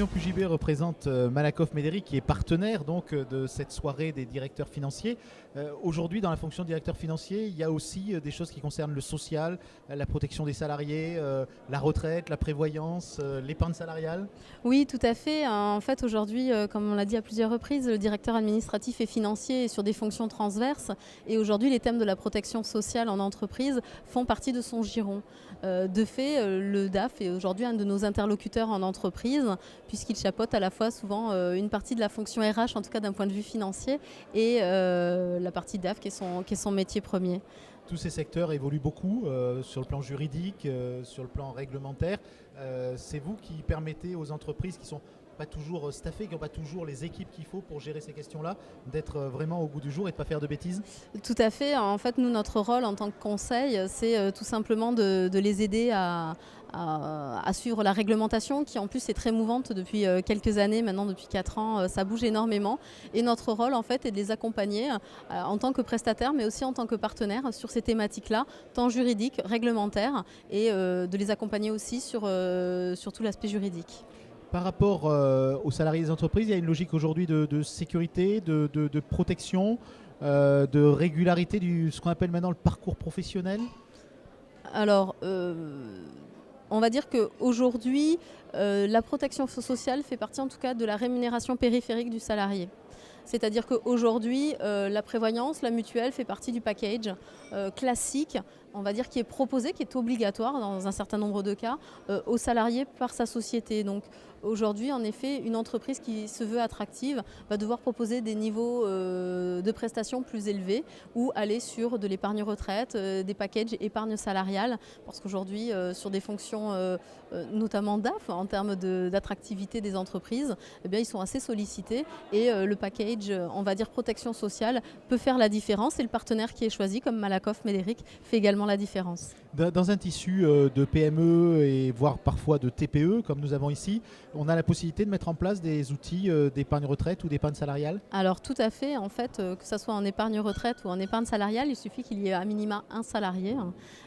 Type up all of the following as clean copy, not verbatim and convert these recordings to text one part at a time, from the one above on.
Marion Pugibé représente Malakoff Médéric qui est partenaire donc de cette soirée des directeurs financiers. Aujourd'hui, dans la fonction de directeur financier, il y a aussi des choses qui concernent le social, la protection des salariés, la retraite, la prévoyance, l'épargne salariale. Oui, tout à fait. En fait, aujourd'hui, comme on l'a dit à plusieurs reprises, le directeur administratif et financier est sur des fonctions transverses. Et aujourd'hui, les thèmes de la protection sociale en entreprise font partie de son giron. De fait, le DAF est aujourd'hui un de nos interlocuteurs en entreprise, puisqu'il chapeaute à la fois souvent une partie de la fonction RH, en tout cas d'un point de vue financier, et la partie DAF qui est son métier premier. Tous ces secteurs évoluent beaucoup sur le plan juridique, sur le plan réglementaire. C'est vous qui permettez aux entreprises qui sont pas toujours staffées, qui n'ont pas toujours les équipes qu'il faut pour gérer ces questions-là, d'être vraiment au goût du jour et de ne pas faire de bêtises? Tout à fait. En fait, nous, notre rôle en tant que conseil, c'est tout simplement de les aider à suivre la réglementation qui en plus est très mouvante depuis quelques années, maintenant depuis 4 ans, ça bouge énormément. Et notre rôle en fait est de les accompagner en tant que prestataire mais aussi en tant que partenaire sur ces thématiques-là, tant juridiques, réglementaires et de les accompagner aussi sur tout l'aspect juridique. Par rapport aux salariés des entreprises, il y a une logique aujourd'hui de sécurité, de protection, de régularité ce qu'on appelle maintenant le parcours professionnel. Alors, on va dire qu'aujourd'hui, la protection sociale fait partie en tout cas de la rémunération périphérique du salarié. C'est-à-dire qu'aujourd'hui, la prévoyance, la mutuelle fait partie du package classique, on va dire qui est proposé, qui est obligatoire dans un certain nombre de cas, aux salariés par sa société. Donc aujourd'hui, en effet, une entreprise qui se veut attractive va devoir proposer des niveaux de prestations plus élevés ou aller sur de l'épargne retraite, des packages épargne salariale, parce qu'aujourd'hui, sur des fonctions notamment DAF, en termes d'attractivité des entreprises, eh bien, ils sont assez sollicités et le package, on va dire protection sociale, peut faire la différence et le partenaire qui est choisi, comme Malakoff Médéric, fait également la différence. Dans un tissu de PME et voire parfois de TPE, comme nous avons ici, on a la possibilité de mettre en place des outils d'épargne retraite ou d'épargne salariale? Alors tout à fait, en fait, que ce soit en épargne retraite ou en épargne salariale, il suffit qu'il y ait à minima un salarié.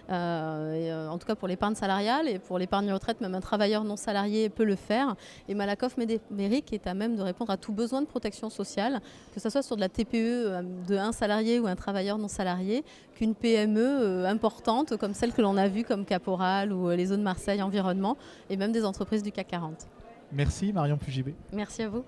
En tout cas pour l'épargne salariale et pour l'épargne retraite, même un travailleur non salarié peut le faire. Et Malakoff Médéric est à même de répondre à tout besoin de protection sociale, que ce soit sur de la TPE de un salarié ou un travailleur non salarié, qu'une PME importante comme celle que l'on a vue comme Caporal ou les zones Marseille Environnement et même des entreprises du CAC 40. Merci Marion Pugibé. Merci à vous.